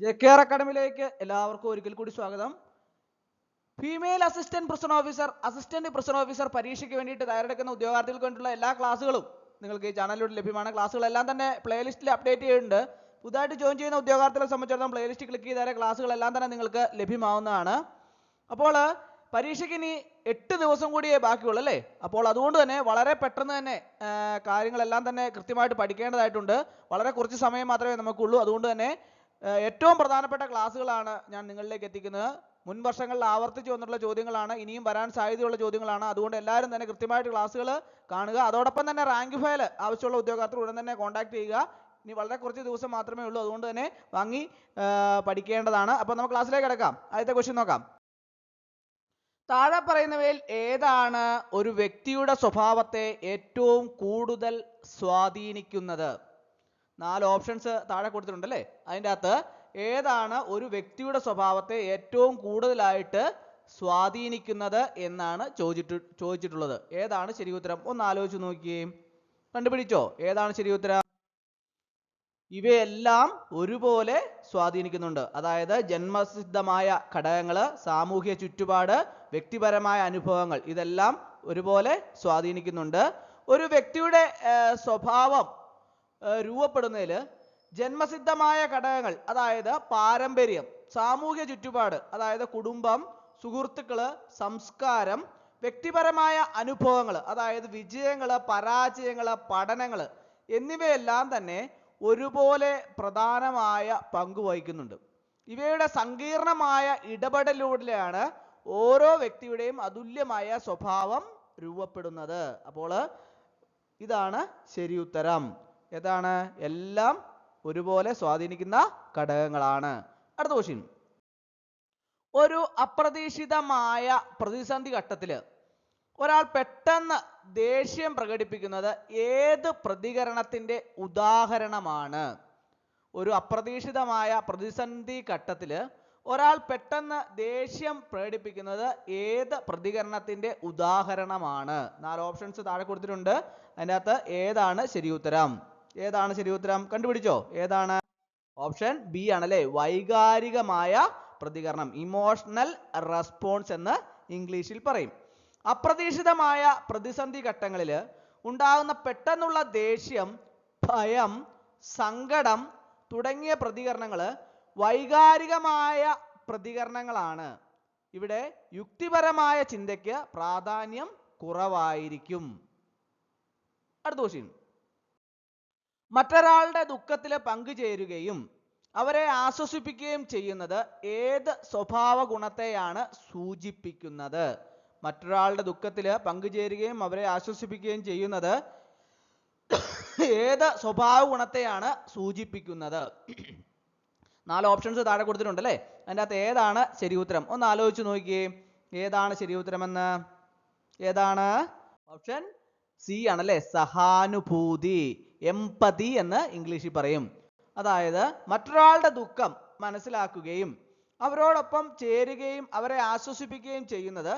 JKR അക്കാഡമിയിലേക്ക് എല്ലാവർക്കും ഒരിക്കൽ കൂടി സ്വാഗതം. ഫീമെയിൽ അസിസ്റ്റന്റ് പ്രിസൺ ഓഫീസർ പരീക്ഷയ്ക്ക് വേണ്ടിയിട്ട് തയ്യാറെടുക്കുന്ന ഉദ്യോഗാർത്ഥികൾക്ക് വേണ്ടിയുള്ള എല്ലാ ക്ലാസ്സുകളും നിങ്ങൾക്ക് ഈ ചാനലിലൂടെ ലഭ്യമാണ്. ക്ലാസ്സുകളെല്ലാം തന്നെ പ്ലേലിസ്റ്റിൽ അപ്ഡേറ്റ് ചെയ്യുന്നുണ്ട്. പുതുതായിട്ട് ജോയിൻ ചെയ്യുന്ന ഉദ്യോഗാർത്ഥികളെ സംബന്ധിച്ചിടത്തോളം പ്ലേലിസ്റ്റ് ക്ലിക്ക് ചെയ്താൽ ക്ലാസ്സുകളെല്ലാം തന്നെ നിങ്ങൾക്ക് ലഭ്യമാവുന്നതാണ്. അപ്പോൾ പരീക്ഷയ്ക്ക് ഇനി 8 ദിവസം കൂടിയേ ബാക്കിയുള്ളൂ അല്ലേ? അപ്പോൾ അതുകൊണ്ട് തന്നെ വളരെ പെട്ടെന്ന് തന്നെ കാര്യങ്ങളെല്ലാം തന്നെ കൃത്യമായിട്ട് പഠിക്കേണ്ടതായിട്ടുണ്ട്. വളരെ കുറച്ച് സമയം മാത്രമേ നമുക്കുള്ളൂ. അതുകൊണ്ട് തന്നെ ഏറ്റവും പ്രധാനപ്പെട്ട ക്ലാസ്സുകളാണ് ഞാൻ നിങ്ങളിലേക്ക് എത്തിക്കുന്നത്. മുൻ വർഷങ്ങളിൽ ആവർത്തിച്ച് വന്നിട്ടുള്ള ചോദ്യങ്ങളാണ്, ഇനിയും വരാൻ സാധ്യതയുള്ള ചോദ്യങ്ങളാണ്. അതുകൊണ്ട് എല്ലാവരും തന്നെ കൃത്യമായിട്ട് ക്ലാസ്സുകൾ കാണുക. അതോടൊപ്പം തന്നെ റാങ്ക് ഫയൽ ആവശ്യമുള്ള ഉദ്യോഗാർത്ഥികൾ ഉടൻ തന്നെ കോൺടാക്ട് ചെയ്യുക. ഇനി വളരെ കുറച്ച് ദിവസം മാത്രമേ ഉള്ളൂ. അതുകൊണ്ട് തന്നെ വാങ്ങി പഠിക്കേണ്ടതാണ്. അപ്പോൾ നമുക്ക് ക്ലാസ്സിലേക്ക് കിടക്കാം. ആദ്യത്തെ ക്വസ്റ്റ്യൻ നോക്കാം. താഴെ പറയുന്നവയിൽ ഏതാണ് ഒരു വ്യക്തിയുടെ സ്വഭാവത്തെ ഏറ്റവും കൂടുതൽ സ്വാധീനിക്കുന്നത്? 4 ഓപ്ഷൻസ് താഴെ കൊടുത്തിട്ടുണ്ടല്ലേ. അതിൻ്റെ അകത്ത് ഏതാണ് ഒരു വ്യക്തിയുടെ സ്വഭാവത്തെ ഏറ്റവും കൂടുതലായിട്ട് സ്വാധീനിക്കുന്നത് എന്നാണ് ചോദിച്ചിട്ടുള്ളത്. ഏതാണ് ശരി ഉത്തരം? ഒന്ന് ആലോചിച്ച് നോക്കിയേ, കണ്ടുപിടിച്ചോ ഏതാണ് ശരി ഉത്തരം? ഇവയെല്ലാം ഒരുപോലെ സ്വാധീനിക്കുന്നുണ്ട്. അതായത് ജന്മസിദ്ധമായ ഘടകങ്ങൾ, സാമൂഹ്യ ചുറ്റുപാട്, വ്യക്തിപരമായ അനുഭവങ്ങൾ, ഇതെല്ലാം ഒരുപോലെ സ്വാധീനിക്കുന്നുണ്ട്. ഒരു വ്യക്തിയുടെ സ്വഭാവം രൂപപ്പെടുന്നതിൽ ജന്മസിദ്ധമായ ഘടകങ്ങൾ, അതായത് പാരമ്പര്യം, സാമൂഹ്യ ചുറ്റുപാട്, അതായത് കുടുംബം, സുഹൃത്തുക്കള്, സംസ്കാരം, വ്യക്തിപരമായ അനുഭവങ്ങൾ, അതായത് വിജയങ്ങൾ, പരാജയങ്ങൾ, പഠനങ്ങൾ എന്നിവയെല്ലാം തന്നെ ഒരുപോലെ പ്രധാനമായ പങ്ക് വഹിക്കുന്നുണ്ട്. ഇവയുടെ സങ്കീർണമായ ഇടപെടലിലൂടെയാണ് ഓരോ വ്യക്തിയുടെയും അതുല്യമായ സ്വഭാവം രൂപപ്പെടുന്നത്. അപ്പോൾ ഇതാണ് ശരി ഉത്തരം. ഏതാണ്? എല്ലാം ഒരുപോലെ സ്വാധീനിക്കുന്ന ഘടകങ്ങളാണ്. അടുത്ത ക്വസ്റ്റ്യൻ. ഒരു അപ്രതീക്ഷിതമായ പ്രതിസന്ധി ഘട്ടത്തിൽ ഒരാൾ പെട്ടെന്ന് ദേഷ്യം പ്രകടിപ്പിക്കുന്നത് ഏത് പ്രതികരണത്തിന്റെ ഉദാഹരണമാണ്? ഒരു അപ്രതീക്ഷിതമായ പ്രതിസന്ധി ഘട്ടത്തിൽ ഒരാൾ പെട്ടെന്ന് ദേഷ്യം പ്രകടിപ്പിക്കുന്നത് ഏത് പ്രതികരണത്തിന്റെ ഉദാഹരണമാണ്? 4 ഓപ്ഷൻസ് താഴെ കൊടുത്തിട്ടുണ്ട്. അതിൻ്റെ അകത്ത് ഏതാണ് ശരി ഉത്തരം? ഏതാണ് ശരി ഉത്തരം? കണ്ടുപിടിച്ചോ ഏതാണ്? ഓപ്ഷൻ ബി ആണല്ലേ, വൈകാരികമായ പ്രതികരണം, ഇമോഷണൽ റെസ്പോൺസ് എന്ന് ഇംഗ്ലീഷിൽ പറയും. അപ്രതീക്ഷിതമായ പ്രതിസന്ധി ഘട്ടങ്ങളിൽ ഉണ്ടാകുന്ന പെട്ടെന്നുള്ള ദേഷ്യം, ഭയം, സങ്കടം തുടങ്ങിയ പ്രതികരണങ്ങൾ വൈകാരികമായ പ്രതികരണങ്ങളാണ്. ഇവിടെ യുക്തിപരമായ ചിന്തയ്ക്ക് പ്രാധാന്യം കുറവായിരിക്കും. അടുത്ത ക്വസ്റ്റ്യൻ. മറ്റൊരാളുടെ ദുഃഖത്തിൽ പങ്കുചേരുകയും അവരെ ആശ്വസിപ്പിക്കുകയും ചെയ്യുന്നത് ഏത് സ്വഭാവ ഗുണത്തെയാണ് സൂചിപ്പിക്കുന്നത്? മറ്റൊരാളുടെ ദുഃഖത്തിൽ പങ്കുചേരുകയും അവരെ ആശ്വസിപ്പിക്കുകയും ചെയ്യുന്നത് ഏത് സ്വഭാവ ഗുണത്തെയാണ് സൂചിപ്പിക്കുന്നത്? 4 ഓപ്ഷൻസ് താഴെ കൊടുത്തിട്ടുണ്ടല്ലേ. അതിൻ്റെ അകത്ത് ഏതാണ് ശരി ഉത്തരം? ഒന്ന് ആലോചിച്ച് നോക്കിയേ, ഏതാണ് ശരി ഉത്തരമെന്ന്? ഏതാണ്? ഓപ്ഷൻ സി ആണല്ലേ, സഹാനുഭൂതി, എംപതി എന്ന് ഇംഗ്ലീഷിൽ പറയും. അതായത് മറ്റൊരാളുടെ ദുഃഖം മനസ്സിലാക്കുകയും അവരോടൊപ്പം ചേരുകയും അവരെ ആശ്വസിപ്പിക്കുകയും ചെയ്യുന്നത്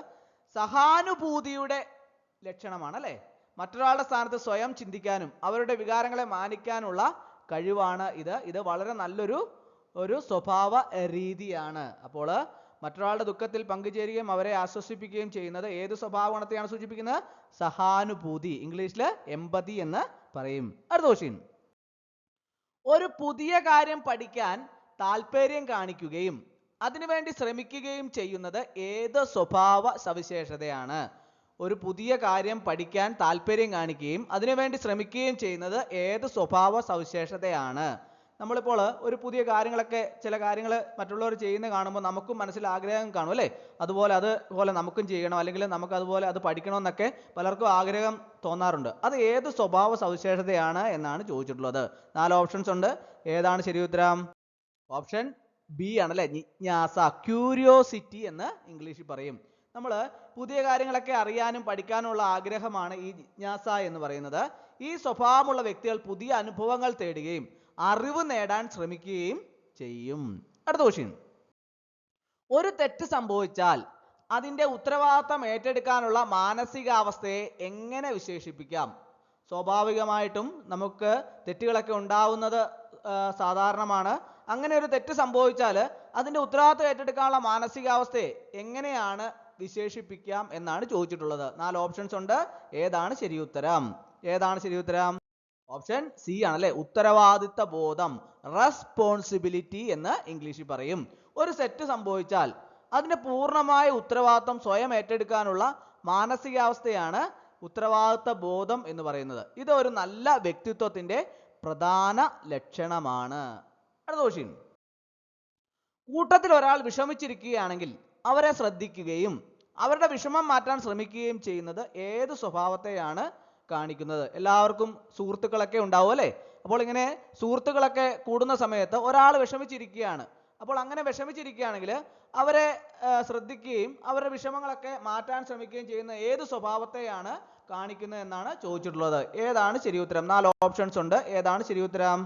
സഹാനുഭൂതിയുടെ ലക്ഷണമാണ് അല്ലേ. മറ്റൊരാളുടെ സ്ഥാനത്ത് സ്വയം ചിന്തിക്കാനും അവരുടെ വികാരങ്ങളെ മാനിക്കാനുള്ള കഴിവാണ് ഇത്. ഇത് വളരെ നല്ലൊരു സ്വഭാവ രീതിയാണ്. അപ്പോൾ മറ്റൊരാളുടെ ദുഃഖത്തിൽ പങ്കുചേരുകയും അവരെ ആശ്വസിപ്പിക്കുകയും ചെയ്യുന്നത് ഏത് സ്വഭാവ ഗുണത്തെയാണ് സൂചിപ്പിക്കുന്നത്? സഹാനുഭൂതി, ഇംഗ്ലീഷിൽ എംപതി എന്ന് പറയും. അടുത്ത ക്വസ്റ്റ്യൻ. ഒരു പുതിയ കാര്യം പഠിക്കാൻ താല്പര്യം കാണിക്കുകയും അതിനുവേണ്ടി ശ്രമിക്കുകയും ചെയ്യുന്നത് ഏത് സ്വഭാവ സവിശേഷതയാണ്? ഒരു പുതിയ കാര്യം പഠിക്കാൻ താല്പര്യം കാണിക്കുകയും അതിനുവേണ്ടി ശ്രമിക്കുകയും ചെയ്യുന്നത് ഏത് സ്വഭാവ സവിശേഷതയാണ്? നമ്മളിപ്പോൾ ഒരു പുതിയ കാര്യങ്ങളൊക്കെ, ചില കാര്യങ്ങൾ മറ്റുള്ളവർ ചെയ്യുന്ന കാണുമ്പോൾ നമുക്കും മനസ്സിൽ ആഗ്രഹം കാണും അല്ലേ. അതുപോലെ നമുക്കും ചെയ്യണം, അല്ലെങ്കിൽ നമുക്ക് അതുപോലെ അത് പഠിക്കണമെന്നൊക്കെ പലർക്കും ആഗ്രഹം തോന്നാറുണ്ട്. അത് ഏത് സ്വഭാവ സവിശേഷതയാണ് എന്നാണ് ചോദിച്ചിട്ടുള്ളത്. 4 ഓപ്ഷൻസ് ഉണ്ട്. ഏതാണ് ശരി ഉത്തരം? ഓപ്ഷൻ ബി ആണല്ലേ, ജിജ്ഞാസ, ക്യൂരിയോസിറ്റി എന്ന് ഇംഗ്ലീഷിൽ പറയും. നമ്മൾ പുതിയ കാര്യങ്ങളൊക്കെ അറിയാനും പഠിക്കാനുള്ള ആഗ്രഹമാണ് ഈ ജിജ്ഞാസ എന്ന് പറയുന്നത്. ഈ സ്വഭാവമുള്ള വ്യക്തികൾ പുതിയ അനുഭവങ്ങൾ തേടുകയും അറിവ് നേടാൻ ശ്രമിക്കുകയും ചെയ്യും. അടുത്ത ക്വസ്റ്റ്യൻ. ഒരു തെറ്റ് സംഭവിച്ചാൽ അതിൻ്റെ ഉത്തരവാദിത്തം ഏറ്റെടുക്കാനുള്ള മാനസികാവസ്ഥയെ എങ്ങനെ വിശേഷിപ്പിക്കാം? സ്വാഭാവികമായിട്ടും നമുക്ക് തെറ്റുകളൊക്കെ ഉണ്ടാവുന്നത് സാധാരണമാണ്. അങ്ങനെ ഒരു തെറ്റ് സംഭവിച്ചാൽ അതിന്റെ ഉത്തരവാദിത്വം ഏറ്റെടുക്കാനുള്ള മാനസികാവസ്ഥയെ എങ്ങനെയാണ് വിശേഷിപ്പിക്കാം എന്നാണ് ചോദിച്ചിട്ടുള്ളത്. 4 ഓപ്ഷൻസ് ഉണ്ട്. ഏതാണ് ശരി ഉത്തരം? ഏതാണ് ശരി ഉത്തരം? ഓപ്ഷൻ സി ആണല്ലേ, ഉത്തരവാദിത്ത ബോധം, റെസ്പോൺസിബിലിറ്റി എന്ന് ഇംഗ്ലീഷിൽ പറയും. ഒരു തെറ്റ് സംഭവിച്ചാൽ അതിന്റെ പൂർണ്ണമായ ഉത്തരവാദിത്തം സ്വയം ഏറ്റെടുക്കാനുള്ള മാനസികാവസ്ഥയാണ് ഉത്തരവാദിത്ത ബോധം എന്ന് പറയുന്നത്. ഇത് ഒരു നല്ല വ്യക്തിത്വത്തിന്റെ പ്രധാന ലക്ഷണമാണ്. അടുത്ത ക്വസ്റ്റ്യൻ. കൂട്ടത്തിൽ ഒരാൾ വിഷമിച്ചിരിക്കുകയാണെങ്കിൽ അവരെ ശ്രദ്ധിക്കുകയും അവരുടെ വിഷമം മാറ്റാൻ ശ്രമിക്കുകയും ചെയ്യുന്നത് ഏത് സ്വഭാവത്തെയാണ് കാണിക്കുന്നത്? എല്ലാവർക്കും സുഹൃത്തുക്കളൊക്കെ ഉണ്ടാവും അല്ലേ? അപ്പോൾ ഇങ്ങനെ സുഹൃത്തുക്കളൊക്കെ കൂടുന്ന സമയത്ത് ഒരാൾ വിഷമിച്ചിരിക്കുകയാണ്. അപ്പോൾ അങ്ങനെ വിഷമിച്ചിരിക്കുകയാണെങ്കിൽ അവരെ ശ്രദ്ധിക്കുകയും അവരുടെ വിഷമങ്ങളൊക്കെ മാറ്റാൻ ശ്രമിക്കുകയും ചെയ്യുന്ന ഏത് സ്വഭാവത്തെയാണ് കാണിക്കുന്നത് എന്നാണ് ചോദിച്ചിട്ടുള്ളത്. ഏതാണ് ശരി ഉത്തരം? 4 ഓപ്ഷൻസ് ഉണ്ട്. ഏതാണ് ശരി ഉത്തരം?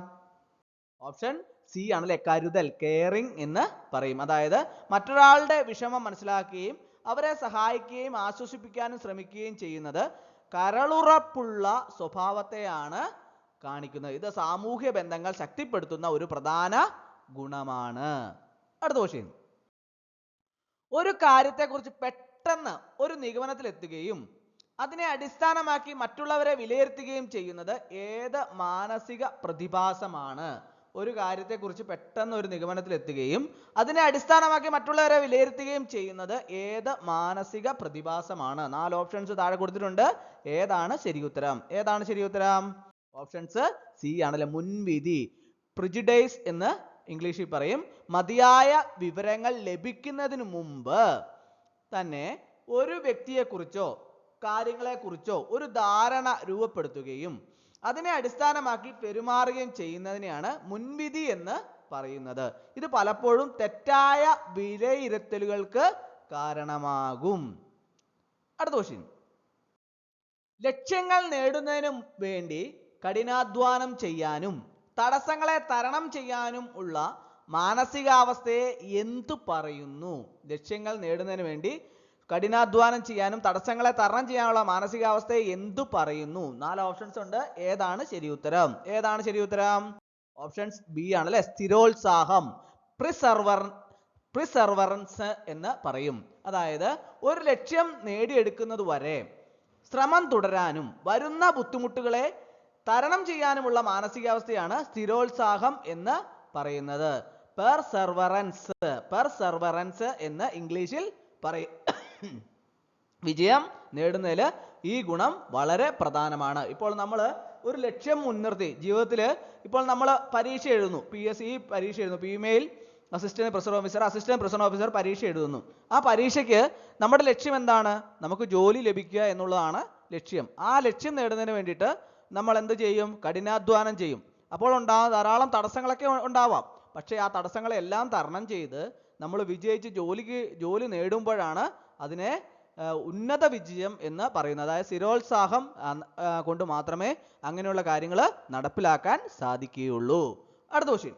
ഓപ്ഷൻ സി ആണല്ലേ, കരുതൽ, കെയറിംഗ് എന്ന് പറയും. അതായത് മറ്റൊരാളുടെ വിഷമം മനസ്സിലാക്കുകയും അവരെ സഹായിക്കുകയും ആശ്വസിപ്പിക്കാനും ശ്രമിക്കുകയും ചെയ്യുന്നത് കരളുറപ്പുള്ള സ്വഭാവത്തെയാണ് കാണിക്കുന്നത്. ഇത് സാമൂഹ്യ ബന്ധങ്ങൾ ശക്തിപ്പെടുത്തുന്ന ഒരു പ്രധാന ഗുണമാണ്. അടുത്ത ക്വസ്റ്റ്യൻ. ഒരു കാര്യത്തെക്കുറിച്ച് പെട്ടെന്ന് ഒരു നിഗമനത്തിൽ എത്തുകയും അതിനെ അടിസ്ഥാനമാക്കി മറ്റുള്ളവരെ വിലയിരുത്തുകയും ചെയ്യുന്നത് ഏത് മാനസിക പ്രതിഭാസമാണ്? ഒരു കാര്യത്തെക്കുറിച്ച് പെട്ടെന്ന് ഒരു നിഗമനത്തിൽ എത്തുകയും അതിനെ അടിസ്ഥാനമാക്കി മറ്റുള്ളവരെ വിലയിരുത്തുകയും ചെയ്യുന്നത് ഏത് മാനസിക പ്രതിഭാസമാണ്? 4 ഓപ്ഷൻസ് താഴെ കൊടുത്തിട്ടുണ്ട്. ഏതാണ് ശരി ഉത്തരം? ഏതാണ് ശരി ഉത്തരം? ഓപ്ഷൻസ് സി ആണല്ലേ, മുൻവിധി, പ്രിജുഡൈസ് എന്ന് ഇംഗ്ലീഷിൽ പറയും. മതിയായ വിവരങ്ങൾ ലഭിക്കുന്നതിന് മുമ്പ് തന്നെ ഒരു വ്യക്തിയെക്കുറിച്ചോ കാര്യങ്ങളെക്കുറിച്ചോ ഒരു ധാരണ രൂപപ്പെടുത്തുകയും അതിനെ അടിസ്ഥാനമാക്കി പെരുമാറുകയും ചെയ്യുന്നതിനെയാണ് മുൻവിധി എന്ന് പറയുന്നത്. ഇത് പലപ്പോഴും തെറ്റായ വിലയിരുത്തലുകൾക്ക് കാരണമാകും. അടുത്ത ക്വസ്റ്റ്യൻ. ലക്ഷ്യങ്ങൾ നേടുന്നതിനു വേണ്ടി കഠിനാധ്വാനം ചെയ്യാനും തടസ്സങ്ങളെ തരണം ചെയ്യാനും ഉള്ള മാനസികാവസ്ഥയെ എന്തു പറയുന്നു? ലക്ഷ്യങ്ങൾ നേടുന്നതിന് വേണ്ടി കഠിനാധ്വാനം ചെയ്യാനും തടസ്സങ്ങളെ തരണം ചെയ്യാനുള്ള മാനസികാവസ്ഥയെ എന്തു പറയുന്നു? 4 ഓപ്ഷൻസ് ഉണ്ട്. ഏതാണ് ശരി ഉത്തരം? ഏതാണ് ശരി ഉത്തരം? ഓപ്ഷൻസ് ബി ആണല്ലേ, സ്ഥിരോത്സാഹം, പ്രിസർവറൻസ് എന്ന് പറയും. അതായത് ഒരു ലക്ഷ്യം നേടിയെടുക്കുന്നത് വരെ ശ്രമം തുടരാനും വരുന്ന ബുദ്ധിമുട്ടുകളെ തരണം ചെയ്യാനുമുള്ള മാനസികാവസ്ഥയാണ് സ്ഥിരോത്സാഹം എന്ന് പറയുന്നത്. പെർസെർവറൻസ് എന്ന് ഇംഗ്ലീഷിൽ പറയും. വിജയം നേടുന്നതിൽ ഈ ഗുണം വളരെ പ്രധാനമാണ്. ഇപ്പോൾ നമ്മൾ ഒരു ലക്ഷ്യം മുൻനിർത്തി ജീവിതത്തിൽ ഇപ്പോൾ നമ്മൾ പരീക്ഷ എഴുതുന്നു, PSC പരീക്ഷ എഴുതുന്നു, ഫീമെയിൽ അസിസ്റ്റന്റ് പ്രസിഡന്റ് ഓഫീസർ പരീക്ഷ എഴുതുന്നു. ആ പരീക്ഷയ്ക്ക് നമ്മുടെ ലക്ഷ്യം എന്താണ്? നമുക്ക് ജോലി ലഭിക്കുക എന്നുള്ളതാണ് ലക്ഷ്യം. ആ ലക്ഷ്യം നേടുന്നതിന് വേണ്ടിയിട്ട് നമ്മൾ എന്ത് ചെയ്യും? കഠിനാധ്വാനം ചെയ്യും. അപ്പോൾ ധാരാളം തടസ്സങ്ങളൊക്കെ ഉണ്ടാവാം. പക്ഷേ ആ തടസ്സങ്ങളെല്ലാം തരണം ചെയ്ത് നമ്മൾ വിജയിച്ച് ജോലി നേടുമ്പോഴാണ് അതിനെ ഉന്നത വിജയം എന്ന് പറയുന്നത്. അതായത് സ്ഥിരോത്സാഹം കൊണ്ട് മാത്രമേ അങ്ങനെയുള്ള കാര്യങ്ങൾ നടപ്പിലാക്കാൻ സാധിക്കുകയുള്ളൂ. അടുത്ത ക്വസ്റ്റ്യൻ.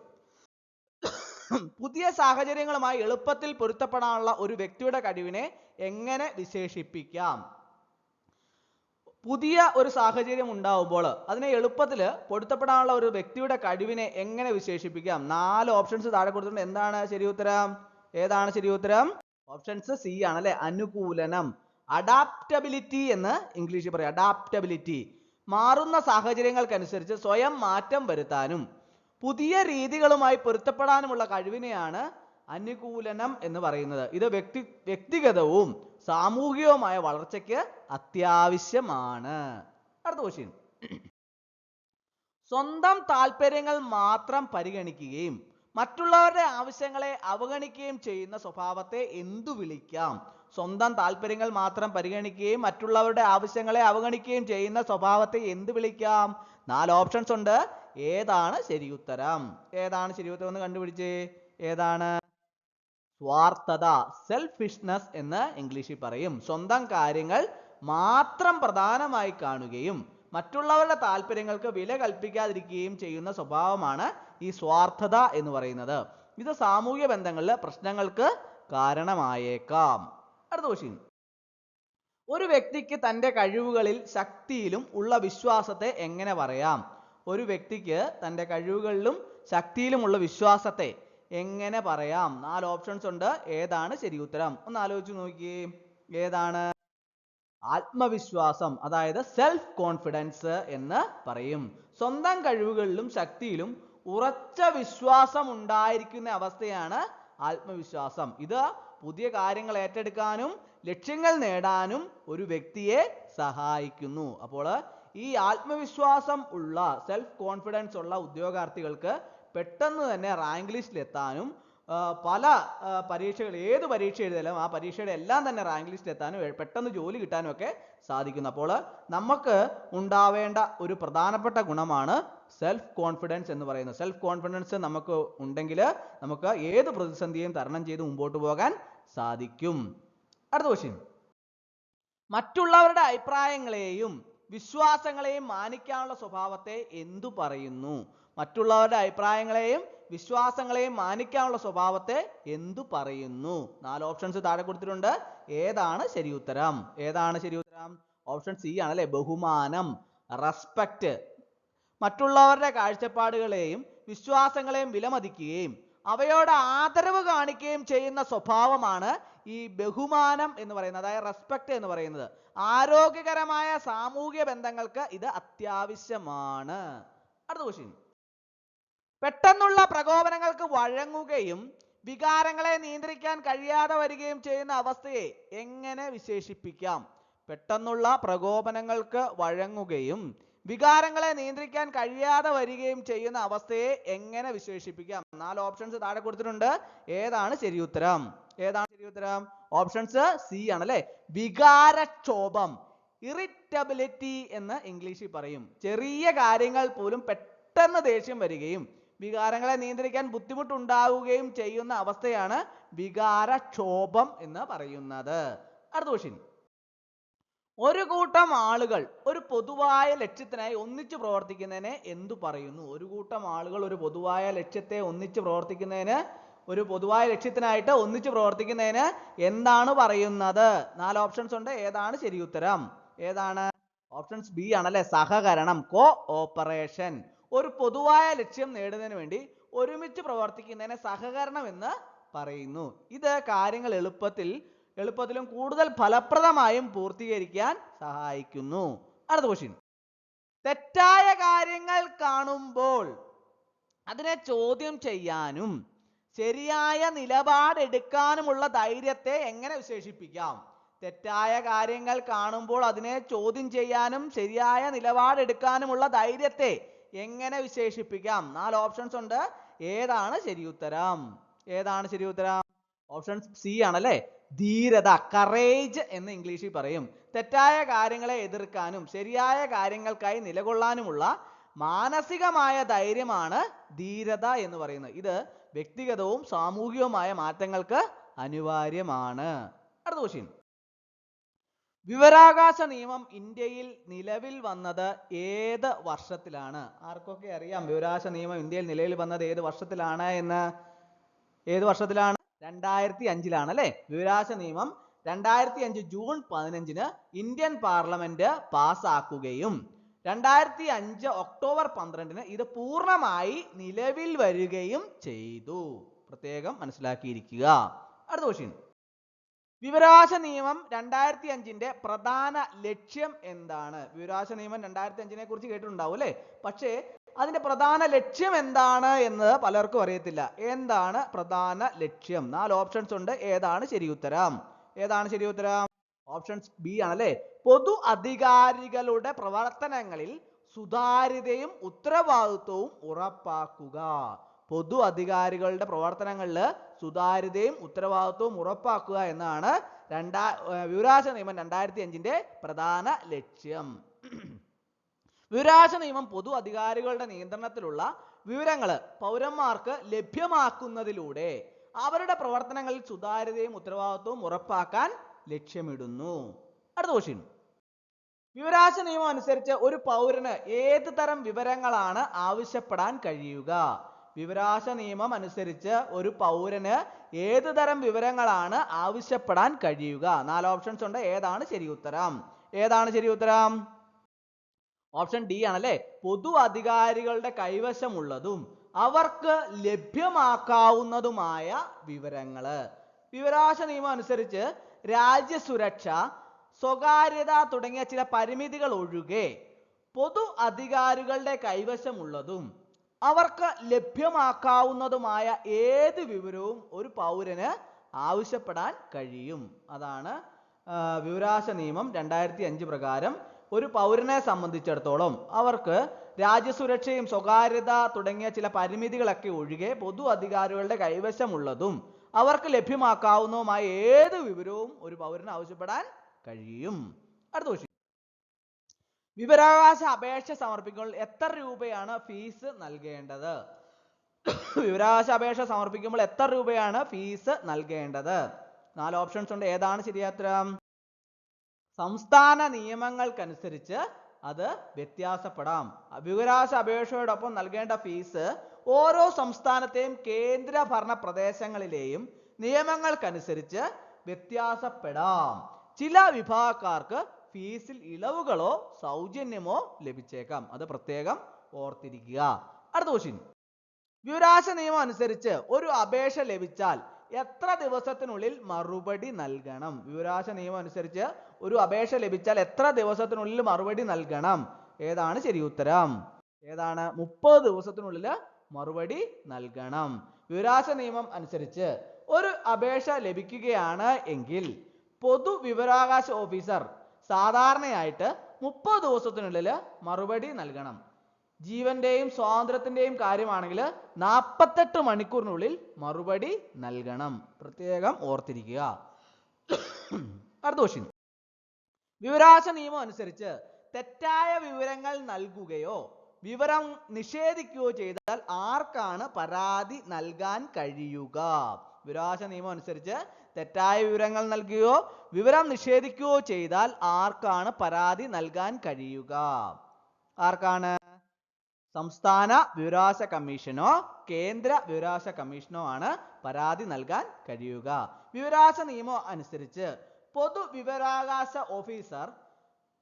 പുതിയ സാഹചര്യങ്ങളുമായി എളുപ്പത്തിൽ പൊരുത്തപ്പെടാനുള്ള ഒരു വ്യക്തിയുടെ കഴിവിനെ എങ്ങനെ വിശേഷിപ്പിക്കാം? പുതിയ ഒരു സാഹചര്യം ഉണ്ടാവുമ്പോൾ അതിനെ എളുപ്പത്തിൽ പൊരുത്തപ്പെടാനുള്ള ഒരു വ്യക്തിയുടെ കഴിവിനെ എങ്ങനെ വിശേഷിപ്പിക്കാം? 4 ഓപ്ഷൻസ് താഴെ കൊടുത്തിട്ടുണ്ട്. എന്താണ് ശരി ഉത്തരം? ഏതാണ് ശരി ഉത്തരം? ഓപ്ഷൻസ് സി ആണല്ലേ, അനുകൂലനം, അഡാപ്റ്റബിലിറ്റി എന്ന് ഇംഗ്ലീഷിൽ പറയും. അഡാപ്റ്റബിലിറ്റി, മാറുന്ന സാഹചര്യങ്ങൾക്കനുസരിച്ച് സ്വയം മാറ്റം വരുത്താനും പുതിയ രീതികളുമായി പൊരുത്തപ്പെടാനുമുള്ള കഴിവിനെയാണ് അനുകൂലനം എന്ന് പറയുന്നത്. ഇത് വ്യക്തിഗതവും സാമൂഹികവുമായ വളർച്ചയ്ക്ക് അത്യാവശ്യമാണ്. അടുത്ത ക്വസ്റ്റ്യൻ. സ്വന്തം താല്പര്യങ്ങൾ മാത്രം പരിഗണിക്കുകയും മറ്റുള്ളവരുടെ ആവശ്യങ്ങളെ അവഗണിക്കുകയും ചെയ്യുന്ന സ്വഭാവത്തെ എന്തു വിളിക്കാം? സ്വന്തം താല്പര്യങ്ങൾ മാത്രം പരിഗണിക്കുകയും മറ്റുള്ളവരുടെ ആവശ്യങ്ങളെ അവഗണിക്കുകയും ചെയ്യുന്ന സ്വഭാവത്തെ എന്ത് വിളിക്കാം? 4 ഓപ്ഷൻസ് ഉണ്ട്. ഏതാണ് ശരി ഉത്തരം? ഏതാണ് ശരി ഉത്തരം എന്ന് കണ്ടുപിടിച്ചേ. ഏതാണ്? സ്വാർത്ഥത, സെൽഫിഷ്നെസ് എന്ന് ഇംഗ്ലീഷിൽ പറയും. സ്വന്തം കാര്യങ്ങൾ മാത്രം പ്രധാനമായി കാണുകയും മറ്റുള്ളവരുടെ താല്പര്യങ്ങൾക്ക് വില കൽപ്പിക്കാതിരിക്കുകയും ചെയ്യുന്ന സ്വഭാവമാണ് ഈ സ്വാർത്ഥത എന്ന് പറയുന്നത്. ഇത് സാമൂഹ്യ ബന്ധങ്ങളിലെ പ്രശ്നങ്ങൾക്ക് കാരണമായേക്കാം. അടുത്ത ക്വസ്റ്റ്യൻ. ഒരു വ്യക്തിക്ക് തൻ്റെ കഴിവുകളിൽ ശക്തിയിലും ഉള്ള വിശ്വാസത്തെ എങ്ങനെ പറയാം? ഒരു വ്യക്തിക്ക് തൻ്റെ കഴിവുകളിലും ശക്തിയിലുമുള്ള വിശ്വാസത്തെ എങ്ങനെ പറയാം? 4 ഓപ്ഷൻസ് ഉണ്ട്. ഏതാണ് ശരി ഉത്തരം? ഒന്ന് ആലോചിച്ച് നോക്കിയേ. ഏതാണ്? ആത്മവിശ്വാസം, അതായത് സെൽഫ് കോൺഫിഡൻസ് എന്ന് പറയും. സ്വന്തം കഴിവുകളിലും ശക്തിയിലും ഉറച്ച വിശ്വാസം ഉണ്ടായിരിക്കുന്ന അവസ്ഥയാണ് ആത്മവിശ്വാസം. ഇത് പുതിയ കാര്യങ്ങൾ ഏറ്റെടുക്കാനും ലക്ഷ്യങ്ങൾ നേടാനും ഒരു വ്യക്തിയെ സഹായിക്കുന്നു. അപ്പോൾ ഈ ആത്മവിശ്വാസം ഉള്ള, സെൽഫ് കോൺഫിഡൻസ് ഉള്ള ഉദ്യോഗാർത്ഥികൾക്ക് പെട്ടെന്ന് തന്നെ റാങ്ക് ലിസ്റ്റിൽ എത്താനും പല പരീക്ഷകൾ, ഏത് പരീക്ഷ എഴുതിയാലും ആ പരീക്ഷയുടെ എല്ലാം തന്നെ റാങ്ക് ലിസ്റ്റ് എത്താനും പെട്ടെന്ന് ജോലി കിട്ടാനും ഒക്കെ സാധിക്കുന്നു. അപ്പോൾ നമുക്ക് ഉണ്ടാവേണ്ട ഒരു പ്രധാനപ്പെട്ട ഗുണമാണ് സെൽഫ് കോൺഫിഡൻസ് എന്ന് പറയുന്നത്. സെൽഫ് കോൺഫിഡൻസ് നമുക്ക് ഉണ്ടെങ്കിൽ നമുക്ക് ഏത് പ്രതിസന്ധിയും തരണം ചെയ്ത് മുമ്പോട്ട് പോകാൻ സാധിക്കും. അടുത്ത ക്വസ്റ്റ്യൻ. മറ്റുള്ളവരുടെ അഭിപ്രായങ്ങളെയും വിശ്വാസങ്ങളെയും മാനിക്കാനുള്ള സ്വഭാവത്തെ എന്തു പറയുന്നു? മറ്റുള്ളവരുടെ അഭിപ്രായങ്ങളെയും വിശ്വാസങ്ങളെയും മാനിക്കാനുള്ള സ്വഭാവത്തെ എന്തു പറയുന്നു? 4 ഓപ്ഷൻസ് താഴെ കൊടുത്തിട്ടുണ്ട്. ഏതാണ് ശരി ഉത്തരം? ഏതാണ് ശരി ഉത്തരം? ഓപ്ഷൻ സി ആണ് അല്ലെ, ബഹുമാനം, റെസ്പെക്റ്റ്. മറ്റുള്ളവരുടെ കാഴ്ചപ്പാടുകളെയും വിശ്വാസങ്ങളെയും വിലമതിക്കുകയും അവയോട് ആദരവ് കാണിക്കുകയും ചെയ്യുന്ന സ്വഭാവമാണ് ഈ ബഹുമാനം എന്ന് പറയുന്നത്, അതായത് റെസ്പെക്റ്റ് എന്ന് പറയുന്നത്. ആരോഗ്യകരമായ സാമൂഹിക ബന്ധങ്ങൾക്ക് ഇത് അത്യാവശ്യമാണ്. അടുത്ത ക്വസ്റ്റ്യൻ. പെട്ടെന്നുള്ള പ്രകോപനങ്ങൾക്ക് വഴങ്ങുകയും വികാരങ്ങളെ നിയന്ത്രിക്കാൻ കഴിയാതെ വരികയും ചെയ്യുന്ന അവസ്ഥയെ എങ്ങനെ വിശേഷിപ്പിക്കാം? പെട്ടെന്നുള്ള പ്രകോപനങ്ങൾക്ക് വഴങ്ങുകയും വികാരങ്ങളെ നിയന്ത്രിക്കാൻ കഴിയാതെ വരികയും ചെയ്യുന്ന അവസ്ഥയെ എങ്ങനെ വിശേഷിപ്പിക്കാം? 4 ഓപ്ഷൻസ് താഴെ കൊടുത്തിട്ടുണ്ട്. ഏതാണ് ശരി ഉത്തരം? ഏതാണ് ശരി ഉത്തരം? ഓപ്ഷൻസ് സി ആണ് അല്ലെ, വികാരക്ഷോഭം, ഇറിറ്റബിലിറ്റി എന്ന് ഇംഗ്ലീഷിൽ പറയും. ചെറിയ കാര്യങ്ങൾ പോലും പെട്ടെന്ന് ദേഷ്യം വരികയും വികാരങ്ങളെ നിയന്ത്രിക്കാൻ ബുദ്ധിമുട്ടുണ്ടാവുകയും ചെയ്യുന്ന അവസ്ഥയാണ് വികാരക്ഷോഭം എന്ന് പറയുന്നത്. അടുത്ത ക്വസ്റ്റ്യൻ. ഒരു കൂട്ടം ആളുകൾ ഒരു പൊതുവായ ലക്ഷ്യത്തിനായി ഒന്നിച്ചു പ്രവർത്തിക്കുന്നതിനെ എന്തു പറയുന്നു? ഒരു കൂട്ടം ആളുകൾ ഒരു പൊതുവായ ലക്ഷ്യത്തെ ഒന്നിച്ചു പ്രവർത്തിക്കുന്നതിന്, ഒരു പൊതുവായ ലക്ഷ്യത്തിനായിട്ട് ഒന്നിച്ചു പ്രവർത്തിക്കുന്നതിന് എന്താണ് പറയുന്നത്? 4 ഓപ്ഷൻസ് ഉണ്ട്. ഏതാണ് ശരി ഉത്തരം? ഏതാണ്? ഓപ്ഷൻസ് ബി ആണല്ലേ, സഹകരണം, കോ ഓപ്പറേഷൻ. ഒരു പൊതുവായ ലക്ഷ്യം നേടുന്നതിന് വേണ്ടി ഒരുമിച്ച് പ്രവർത്തിക്കുന്നതിനെ സഹകരണം എന്ന് പറയുന്നു. ഇത് കാര്യങ്ങൾ എളുപ്പത്തിലും കൂടുതൽ ഫലപ്രദമായും പൂർത്തീകരിക്കാൻ സഹായിക്കുന്നു. അടുത്ത ക്വസ്റ്റ്യൻ. തെറ്റായ കാര്യങ്ങൾ കാണുമ്പോൾ അതിനെ ചോദ്യം ചെയ്യാനും ശരിയായ നിലപാടെടുക്കാനുമുള്ള ധൈര്യത്തെ എങ്ങനെ വിശേഷിപ്പിക്കാം? തെറ്റായ കാര്യങ്ങൾ കാണുമ്പോൾ അതിനെ ചോദ്യം ചെയ്യാനും ശരിയായ നിലപാടെടുക്കാനുമുള്ള ധൈര്യത്തെ എങ്ങനെ വിശേഷിപ്പിക്കാം? 4 ഓപ്ഷൻസ് ഉണ്ട്. ഏതാണ് ശരി ഉത്തരം? ഏതാണ് ശരി ഉത്തരം? ഓപ്ഷൻ സി ആണല്ലേ, ധീരത, കറേജ് എന്ന് ഇംഗ്ലീഷിൽ പറയും. തെറ്റായ കാര്യങ്ങളെ എതിർക്കാനും ശരിയായ കാര്യങ്ങൾക്കായി നിലകൊള്ളാനുമുള്ള മാനസികമായ ധൈര്യമാണ് ധീരത എന്ന് പറയുന്നത്. ഇത് വ്യക്തിഗതവും സാമൂഹികവുമായ മാറ്റങ്ങൾക്ക് അനിവാര്യമാണ്. അടുത്ത ക്വസ്റ്റ്യൻ. വിവരാവകാശ നിയമം ഇന്ത്യയിൽ നിലവിൽ വന്നത് ഏത് വർഷത്തിലാണ്? ആർക്കൊക്കെ അറിയാം വിവരാവകാശ നിയമം ഇന്ത്യയിൽ നിലവിൽ വന്നത് ഏത് വർഷത്തിലാണ് എന്ന്? ഏത് വർഷത്തിലാണ്? 2005 അല്ലെ. വിവരാവകാശ നിയമം 2005 ജൂൺ 15 ഇന്ത്യൻ പാർലമെന്റ് പാസ്സാക്കുകയും 2005 ഒക്ടോബർ 12 ഇത് പൂർണ്ണമായി നിലവിൽ വരികയും ചെയ്തു. പ്രത്യേകം മനസ്സിലാക്കിയിരിക്കുക. അടുത്ത ക്വസ്റ്റ്യൻ. വിവരാവകാശ നിയമം 2005 പ്രധാന ലക്ഷ്യം എന്താണ്? വിവരാവകാശ നിയമം 2005 കുറിച്ച് കേട്ടിട്ടുണ്ടാവും അല്ലേ? പക്ഷേ അതിന്റെ പ്രധാന ലക്ഷ്യം എന്താണ് എന്ന് പലർക്കും അറിയത്തില്ല. എന്താണ് പ്രധാന ലക്ഷ്യം? 4 ഓപ്ഷൻസ് ഉണ്ട്. ഏതാണ് ശരി ഉത്തരം? ഏതാണ് ശരി ഉത്തരം? ഓപ്ഷൻസ് ബി ആണല്ലേ, പൊതു അധികാരികളുടെ പ്രവർത്തനങ്ങളിൽ സുതാര്യതയും ഉത്തരവാദിത്വവും ഉറപ്പാക്കുക. പൊതു അധികാരികളുടെ പ്രവർത്തനങ്ങളിൽ സുതാര്യതയും ഉത്തരവാദിത്വവും ഉറപ്പാക്കുക എന്നാണ് വിവരാവകാശ നിയമം 2005 പ്രധാന ലക്ഷ്യം. വിവരാവകാശ നിയമം പൊതു അധികാരികളുടെ നിയന്ത്രണത്തിലുള്ള വിവരങ്ങൾ പൗരന്മാർക്ക് ലഭ്യമാക്കുന്നതിലൂടെ അവരുടെ പ്രവർത്തനങ്ങളിൽ സുതാര്യതയും ഉത്തരവാദിത്വവും ഉറപ്പാക്കാൻ ലക്ഷ്യമിടുന്നു. അടുത്ത ക്വസ്റ്റ്യൻ. വിവരാവകാശ നിയമം അനുസരിച്ച് ഒരു പൗരന് ഏത് തരം വിവരങ്ങളാണ് ആവശ്യപ്പെടാൻ കഴിയുക? വിവരാവകാശ നിയമം അനുസരിച്ച് ഒരു പൗരന് ഏത് തരം വിവരങ്ങളാണ് ആവശ്യപ്പെടാൻ കഴിയുക? 4 ഓപ്ഷൻസ് ഉണ്ട്. ഏതാണ് ശരി ഉത്തരം? ഏതാണ് ശരി ഉത്തരം? ഓപ്ഷൻ ഡി ആണല്ലേ, പൊതു അധികാരികളുടെ കൈവശമുള്ളതും അവർക്ക് ലഭ്യമാക്കാവുന്നതുമായ വിവരങ്ങള്. വിവരാവകാശ നിയമം അനുസരിച്ച് രാജ്യസുരക്ഷ, സ്വകാര്യത തുടങ്ങിയ ചില പരിമിതികൾ ഒഴികെ പൊതു അധികാരികളുടെ കൈവശമുള്ളതും അവർക്ക് ലഭ്യമാക്കാവുന്നതുമായ ഏത് വിവരവും ഒരു പൗരന് ആവശ്യപ്പെടാൻ കഴിയും. അതാണ് വിവരാവകാശ നിയമം 2005 പ്രകാരം ഒരു പൗരനെ സംബന്ധിച്ചിടത്തോളം അവർക്ക് രാജ്യസുരക്ഷയും സ്വകാര്യത തുടങ്ങിയ ചില പരിമിതികളൊക്കെ ഒഴികെ പൊതു അധികാരികളുടെ കൈവശമുള്ളതും അവർക്ക് ലഭ്യമാക്കാവുന്നതുമായ ഏത് വിവരവും ഒരു പൗരന് ആവശ്യപ്പെടാൻ കഴിയും. അടുത്ത ക്വസ്റ്റ്യൻ. വിവരാവകാശ അപേക്ഷ സമർപ്പിക്കുമ്പോൾ എത്ര രൂപയാണ് ഫീസ് നൽകേണ്ടത്? വിവരാവകാശ അപേക്ഷ സമർപ്പിക്കുമ്പോൾ എത്ര രൂപയാണ് ഫീസ് നൽകേണ്ടത്? 4 ഓപ്ഷൻസ് ഉണ്ട്. ഏതാണ് ശരിയായ ഉത്തരം? സംസ്ഥാന നിയമങ്ങൾക്കനുസരിച്ച് അത് വ്യത്യാസപ്പെടാം. വിവരാവകാശ അപേക്ഷയോടൊപ്പം നൽകേണ്ട ഫീസ് ഓരോ സംസ്ഥാനത്തെയും കേന്ദ്രഭരണ പ്രദേശങ്ങളിലെയും നിയമങ്ങൾക്കനുസരിച്ച് വ്യത്യാസപ്പെടാം. ചില വിഭാഗക്കാർക്ക് ഫീസിൽ ഇളവുകളോ സൗജന്യമോ ലഭിച്ചേക്കാം. അത് പ്രത്യേകം ഓർത്തിരിക്കുക. അടുത്ത ക്വസ്റ്റ്യൻ. വിവരാവകാശ നിയമം അനുസരിച്ച് ഒരു അപേക്ഷ ലഭിച്ചാൽ എത്ര ദിവസത്തിനുള്ളിൽ മറുപടി നൽകണം? വിവരാവകാശ നിയമം അനുസരിച്ച് ഒരു അപേക്ഷ ലഭിച്ചാൽ എത്ര ദിവസത്തിനുള്ളിൽ മറുപടി നൽകണം? ഏതാണ് ശരി ഉത്തരം? ഏതാണ്? 30 ദിവസത്തിനുള്ളിൽ മറുപടി നൽകണം. വിവരാവകാശ നിയമം അനുസരിച്ച് ഒരു അപേക്ഷ ലഭിക്കുകയാണ് എങ്കിൽ പൊതു വിവരാവകാശ ഓഫീസർ സാധാരണയായിട്ട് 30 ദിവസത്തിനുള്ളിൽ മറുപടി നൽകണം. ജീവന്റെയും സ്വാതന്ത്ര്യത്തിന്റെയും കാര്യമാണെങ്കിൽ 48 മണിക്കൂറിനുള്ളിൽ മറുപടി നൽകണം. പ്രത്യേകം ഓർത്തിരിക്കുക. അടുത്ത ക്വസ്റ്റ്യൻ. വിവരാവകാശ നിയമം അനുസരിച്ച് തെറ്റായ വിവരങ്ങൾ നൽകുകയോ വിവരം നിഷേധിക്കുകയോ ചെയ്താൽ ആർക്കാണ് പരാതി നൽകാൻ കഴിയുക? വിവരാവകാശ നിയമം അനുസരിച്ച് തെറ്റായ വിവരങ്ങൾ നൽകുകയോ വിവരം നിഷേധിക്കുകയോ ചെയ്താൽ ആർക്കാണ് പരാതി നൽകാൻ കഴിയുക? ആർക്കാണ്? സംസ്ഥാന വിവരാവകാശ കമ്മീഷനോ കേന്ദ്ര വിവരാവകാശ കമ്മീഷനോ ആണ് പരാതി നൽകാൻ കഴിയുക. വിവരാവകാശ നിയമം അനുസരിച്ച് പൊതു വിവരാവകാശ ഓഫീസർ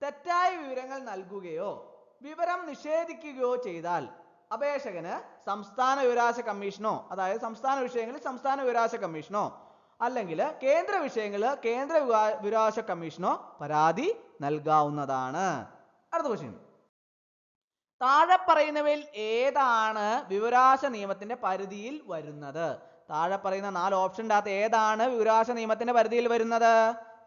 തെറ്റായ വിവരങ്ങൾ നൽകുകയോ വിവരം നിഷേധിക്കുകയോ ചെയ്താൽ അപേക്ഷകന് സംസ്ഥാന വിവരാവകാശ കമ്മീഷനോ, അതായത് സംസ്ഥാന വിഷയങ്ങളിൽ സംസ്ഥാന വിവരാവകാശ കമ്മീഷനോ അല്ലെങ്കിൽ കേന്ദ്ര വിഷയങ്ങളിൽ കേന്ദ്ര വിവരാവകാശ കമ്മീഷനോ പരാതി നൽകാവുന്നതാണ്. അടുത്ത ക്വസ്റ്റ്യൻ. താഴെ പറയുന്നവയിൽ ഏതാണ് വിവരാവകാശ നിയമത്തിന്റെ പരിധിയിൽ വരുന്നത്? താഴെ പറയുന്ന 4 ഓപ്ഷൻ്റെ അകത്ത് ഏതാണ് വിവരാവകാശ നിയമത്തിന്റെ പരിധിയിൽ വരുന്നത്?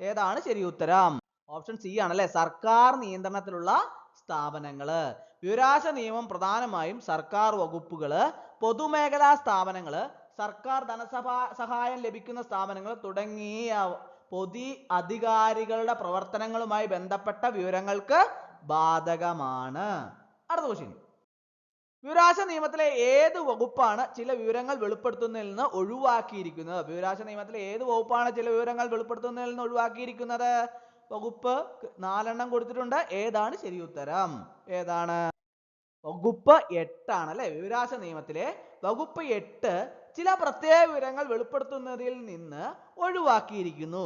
ഏതാണ് ശരി ഉത്തരം? ഓപ്ഷൻ സി ആണല്ലേ, സർക്കാർ നിയന്ത്രണത്തിലുള്ള സ്ഥാപനങ്ങള്. വിവരാവകാശ നിയമം പ്രധാനമായും സർക്കാർ വകുപ്പുകള്, പൊതുമേഖലാ സ്ഥാപനങ്ങള്, സർക്കാർ ധനസഹായം ലഭിക്കുന്ന സ്ഥാപനങ്ങൾ തുടങ്ങിയ പൊതു അധികാരികളുടെ പ്രവർത്തനങ്ങളുമായി ബന്ധപ്പെട്ട വിവരങ്ങൾക്ക് ബാധകമാണ്. അടുത്ത ക്വസ്റ്റ്യൻ. വിവരാവകാശ നിയമത്തിലെ ഏത് വകുപ്പാണ് ചില വിവരങ്ങൾ വെളിപ്പെടുത്തുന്നതിൽ നിന്ന് ഒഴിവാക്കിയിരിക്കുന്നത്? വിവരാവകാശ നിയമത്തിലെ ഏത് വകുപ്പാണ് ചില വിവരങ്ങൾ വെളിപ്പെടുത്തുന്നതിൽ നിന്ന് ഒഴിവാക്കിയിരിക്കുന്നത്? വകുപ്പ് 4 എണ്ണം കൊടുത്തിട്ടുണ്ട്. ഏതാണ് ശരി ഉത്തരം? ഏതാണ്? വകുപ്പ് 8 ആണ് അല്ലെ. വിവരാവകാശ നിയമത്തിലെ വകുപ്പ് 8 ചില പ്രത്യേക വിവരങ്ങൾ വെളിപ്പെടുത്തുന്നതിൽ നിന്ന് ഒഴിവാക്കിയിരിക്കുന്നു.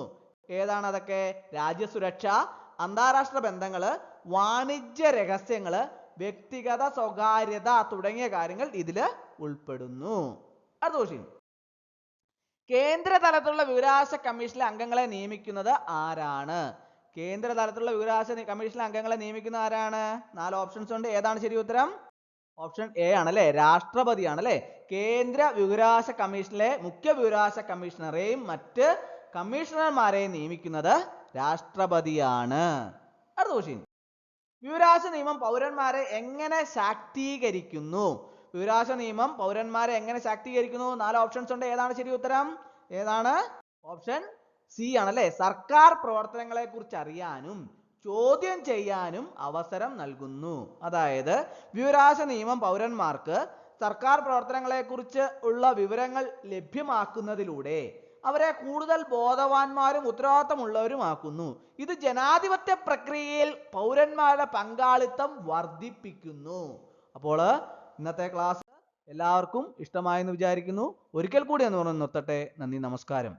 ഏതാണ് അതൊക്കെ? രാജ്യസുരക്ഷ, അന്താരാഷ്ട്ര ബന്ധങ്ങള്, വാണിജ്യ രഹസ്യങ്ങള്, വ്യക്തിഗത സ്വകാര്യത തുടങ്ങിയ കാര്യങ്ങൾ ഇതില് ഉൾപ്പെടുന്നു. അടുത്ത ക്വസ്റ്റ്യൻ. കേന്ദ്ര തലത്തിലുള്ള വിവരാവകാശ കമ്മീഷനിലെ അംഗങ്ങളെ നിയമിക്കുന്നത് ആരാണ്? കേന്ദ്ര തലത്തിലുള്ള വിവരാവകാശ കമ്മീഷനിലെ അംഗങ്ങളെ നിയമിക്കുന്ന ആരാണ്? 4 ഓപ്ഷൻസ് ഉണ്ട്. ഏതാണ് ശരി ഉത്തരം? ഓപ്ഷൻ എ ആണല്ലേ, രാഷ്ട്രപതി ആണല്ലേ. കേന്ദ്ര വിവരാവകാശ കമ്മീഷനിലെ മുഖ്യ വിവരാവകാശ കമ്മീഷണറെയും മറ്റ് കമ്മീഷണർമാരെയും നിയമിക്കുന്നത് രാഷ്ട്രപതിയാണ്. അടുത്ത ക്വസ്റ്റ്യൻ. വിവരാവകാശ നിയമം പൗരന്മാരെ എങ്ങനെ ശാക്തീകരിക്കുന്നു? വിവരാവകാശ നിയമം പൗരന്മാരെ എങ്ങനെ ശാക്തീകരിക്കുന്നു? 4 ഓപ്ഷൻസ് ഉണ്ട്. ഏതാണ് ശരി ഉത്തരം? ഏതാണ്? ഓപ്ഷൻ സി ആണല്ലേ, സർക്കാർ പ്രവർത്തനങ്ങളെ കുറിച്ച് അറിയാനും ചോദ്യം ചെയ്യാനും അവസരം നൽകുന്നു. അതായത് വിവരാവകാശ നിയമം പൗരന്മാർക്ക് സർക്കാർ പ്രവർത്തനങ്ങളെ കുറിച്ച് ഉള്ള വിവരങ്ങൾ ലഭ്യമാക്കുന്നതിലൂടെ അവരെ കൂടുതൽ ബോധവാന്മാരും ഉത്തരവാദിത്തമുള്ളവരുമാക്കുന്നു. ഇത് ജനാധിപത്യ പ്രക്രിയയിൽ പൗരന്മാരുടെ പങ്കാളിത്തം വർദ്ധിപ്പിക്കുന്നു. അപ്പോൾ ഇന്നത്തെ ക്ലാസ് എല്ലാവർക്കും ഇഷ്ടമായെന്ന് വിചാരിക്കുന്നു. ഒരിക്കൽ കൂടി എന്ന് പറഞ്ഞു നിർത്തട്ടെ. നന്ദി, നമസ്കാരം.